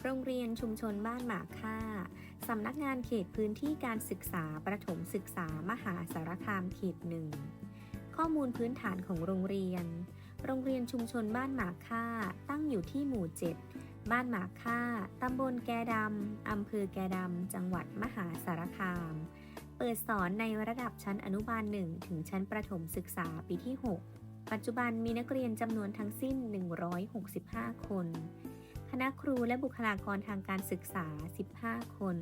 โรงเรียนชุมชนบ้านหมากค่าสำนักงานเขตพื้นที่การศึกษาประถมศึกษามหาสารคามเขตหนึ่งข้อมูลพื้นฐานของโรงเรียนชุมชนบ้านหมากค่าตั้งอยู่ที่หมู่ 7 บ้านหมากค่าตำบลแกดำอำเภอแกดำจังหวัดมหาสารคามเปิดสอนในระดับชั้นอนุบาล 1 ถึงชั้นประถมศึกษาปีที่ 6 ปัจจุบันมีนักเรียนจำนวนทั้งสิ้น 165 คนคณะครูและบุคลากรทางการศึกษา 15 คน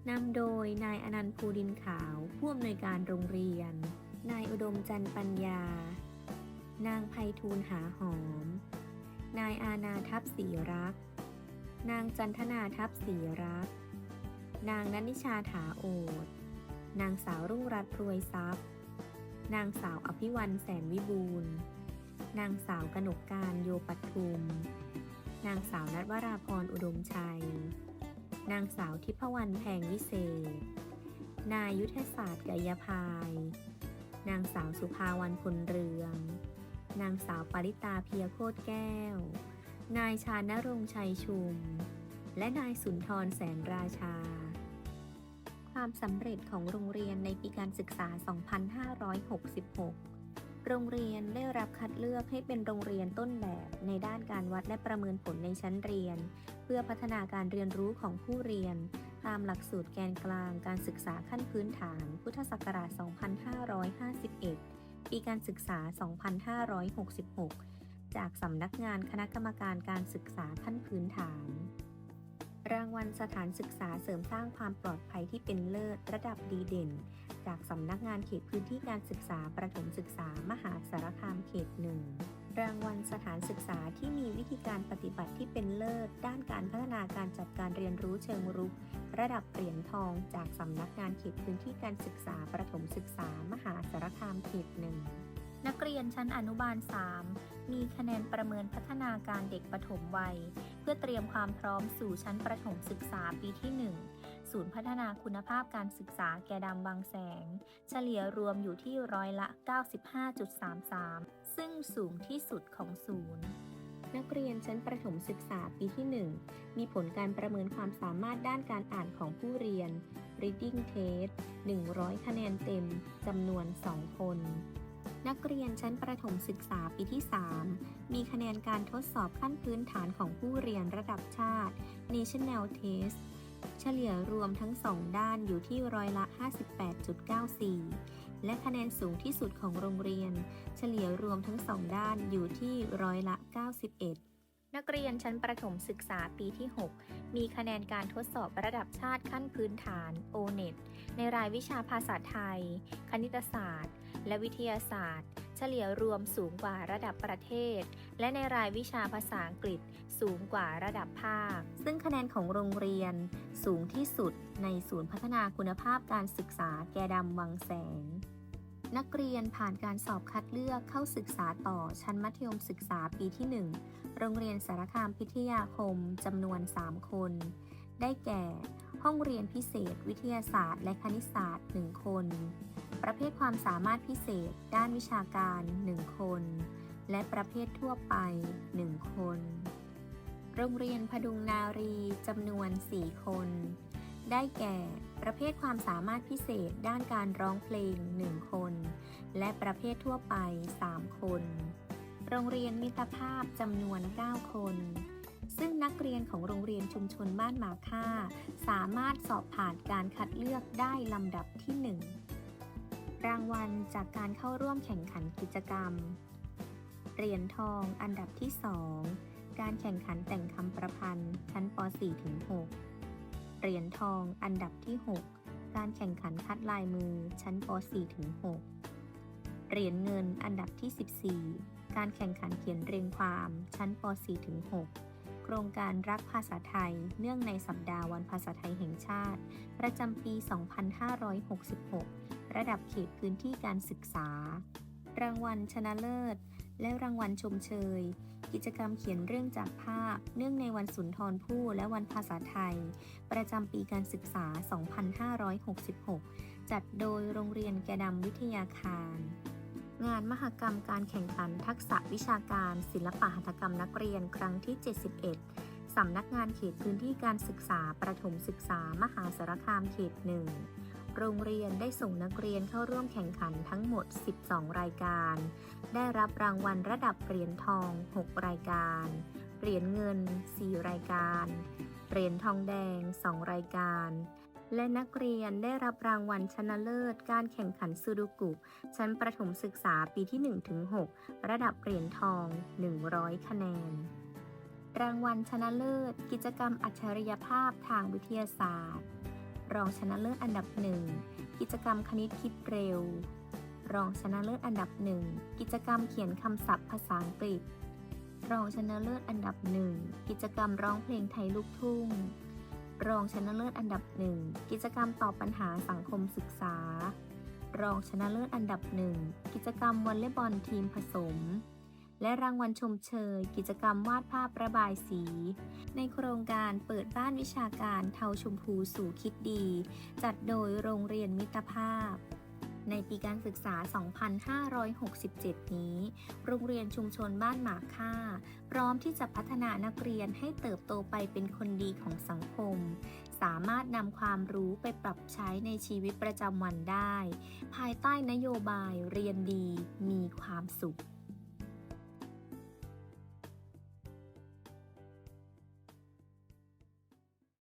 นำโดยนายอนันต์ภูดินขาวผู้อำนวยการโรงเรียนนายอุดมจันทร์ปัญญานางไพฑูรย์หาหอมนายอาณาทัพศรีรักษ์นางจันทนาทัพศรีรักษ์นางณัฐนิชาถาโอษฐ์นางสาวรุ่งรัตน์รวยทรัพย์นางสาวอภิวรรณแสนวิบูลย์นางสาวกนกการโยปัทุมนางสาวณัฐวราพรอุดมชัยนางสาวทิพวรรณแพงวิเศษนายยุทธศาสตร์กายภายนางสาวสุภาวรรณพลเรืองนางสาวปริตาเพียโคตรแก้วนายชานรงค์ชัยชุมและนายสุนทรแสนราชาความสำเร็จของโรงเรียนในปีการศึกษา 2566 โรงเรียนได้รับคัดเลือกให้เป็นโรงเรียนต้นแบบในด้านการวัดและประเมินผลในชั้นเรียนเพื่อพัฒนาการเรียนรู้ของผู้เรียนตามหลักสูตรแกนกลางการศึกษาขั้นพื้นฐานพุทธศักราช 2551 ปีการศึกษา 2566 จากสำนักงานคณะกรรมการการศึกษาขั้นพื้นฐานรางวัลสถานศึกษาเสริมสร้างความปลอดภัยที่เป็นเลิศระดับดีเด่นจากสำนักงานเขตพื้นที่การศึกษาประถมศึกษามหาสารคามเขตหนึ่งรางวัลสถานศึกษาที่มีวิธีการปฏิบัติที่เป็นเลิศด้านการพัฒนาการจัดการเรียนรู้เชิงรุกระดับเหรียญทองจากสำนักงานเขตพื้นที่การศึกษาประถมศึกษามหาสารคามเขตหนึ่งนักเรียนชั้นอนุบาล 3 มีคะแนนประเมินพัฒนาการเด็กปฐมวัยเพื่อเตรียมความพร้อมสู่ชั้นประถมศึกษาปีที่ 1 ศูนย์พัฒนาคุณภาพการศึกษาแกดำบางแสงเฉลี่ยรวมอยู่ที่ร้อยละ 95.33 ซึ่งสูงที่สุดของศูนย์นักเรียนชั้นประถมศึกษาปีที่ 1 มีผลการประเมินความสามารถด้านการอ่านของผู้เรียน Reading Test 100 คะแนนเต็มจำนวน 2 คนนักเรียนชั้นประถมศึกษาปีที่ 3 มีคะแนนการทดสอบขั้นพื้นฐานของผู้เรียนระดับชาติ National Test เฉลี่ยรวมทั้ง 2 ด้านอยู่ที่ร้อยละ 58.94 และคะแนนสูงที่สุดของโรงเรียนเฉลี่ยรวมทั้ง 2 ด้านอยู่ที่ร้อยละ 91 นักเรียนชั้นประถมศึกษาปีที่ 6 มีคะแนนการทดสอบระดับชาติขั้นพื้นฐาน O-NET ในรายวิชาภาษาไทย คณิตศาสตร์และวิทยาศาสตร์เฉลี่ยรวมสูงกว่าระดับประเทศและในรายวิชาภาษาอังกฤษสูงกว่าระดับภาคซึ่งคะแนนของโรงเรียนสูงที่สุดในศูนย์พัฒนาคุณภาพการศึกษาแกดำวังแสงนักเรียนผ่านการสอบคัดเลือกเข้าศึกษาต่อชั้นมัธยมศึกษาปีที่ 1 โรงเรียนสารคามพิทยาคมจำนวน 3 คนได้แก่ห้องเรียนพิเศษวิทยาศาสตร์และคณิตศาสตร์ 1 คนประเภทความสามารถพิเศษด้านวิชาการ 1 คนและประเภททั่วไป 1 คนโรงเรียนพดุงนารีจำนวน 4 คนได้แก่ประเภทความสามารถพิเศษด้านการร้องเพลง 1 คนและประเภททั่วไป 3 คนโรงเรียนมิตรภาพจำนวน 9 คนซึ่งนักเรียนของโรงเรียนชุมชนบ้านหมาค่าสามารถสอบผ่านการคัดเลือกได้ลำดับที่ 1 รางวัลจากการเข้าร่วมแข่งขันกิจกรรมเหรียญทองอันดับที่ 2 การแข่งขันแต่งคำประพันธ์ชั้นป .4-6 เหรียญทองอันดับที่ 6 การแข่งขันคัดลายมือชั้นป .4-6 เหรียญเงินอันดับที่ 14 การแข่งขันเขียนเรียงความชั้นป .4-6 โครงการรักภาษาไทยเนื่องในสัปดาห์วันภาษาไทยแห่งชาติประจำปี 2566 ระดับเขตพื้นที่การศึกษารางวัลชนะเลิศและรางวัลชมเชยกิจกรรมเขียนเรื่องจากภาพเนื่องในวันสุนทรภู่และวันภาษาไทยประจำปีการศึกษา 2566 จัดโดยโรงเรียนแกดำวิทยาคาร งานมหกรรมการแข่งขันทักษะวิชาการศิลปหัตถกรรมนักเรียนครั้งที่ 71 สำนักงานเขตพื้นที่การศึกษาประถมศึกษามหาสารคามเขต 1 โรงเรียนได้ส่งนักเรียนเข้าร่วมแข่งขันทั้งหมด 12 รายการ ได้รับรางวัลระดับเหรียญทอง 6 รายการ เหรียญเงิน 4 รายการ เหรียญทองแดง 2 รายการ และนักเรียนได้รับรางวัลชนะเลิศการแข่งขันซูดูกุชั้นประถมศึกษาปีที่ 1-6 ระดับเหรียญทอง 100 คะแนน รางวัลชนะเลิศกิจกรรมอัจฉริยภาพทางวิทยาศาสตร์ รองชนะเลิศอันดับ 1 กิจกรรมคณิตคิดเร็ว รองชนะเลิศอันดับ 1 กิจกรรมเขียนคำศัพท์ภาษาอังกฤษ รองชนะเลิศอันดับ 1 กิจกรรมร้องเพลงไทยลูกทุ่ง รองชนะเลิศอันดับ 1 กิจกรรมตอบปัญหาสังคมศึกษา รองชนะเลิศอันดับ 1 กิจกรรมวอลเลย์บอลทีมผสม และรางวัลชมเชยกิจกรรมวาดภาพระบายสี ในโครงการเปิดบ้านวิชาการเทาชมพูสู่คิดดี จัดโดยโรงเรียนมิตรภาพ ในปีการศึกษา 2567 นี้ โรงเรียนชุมชนบ้านหมากค่า พร้อมที่จะพัฒนานักเรียนให้เติบโตไปเป็นคนดีของสังคม สามารถนำความรู้ไปปรับใช้ในชีวิตประจำวันได้ ภายใต้นโยบายเรียนดีมีความสุข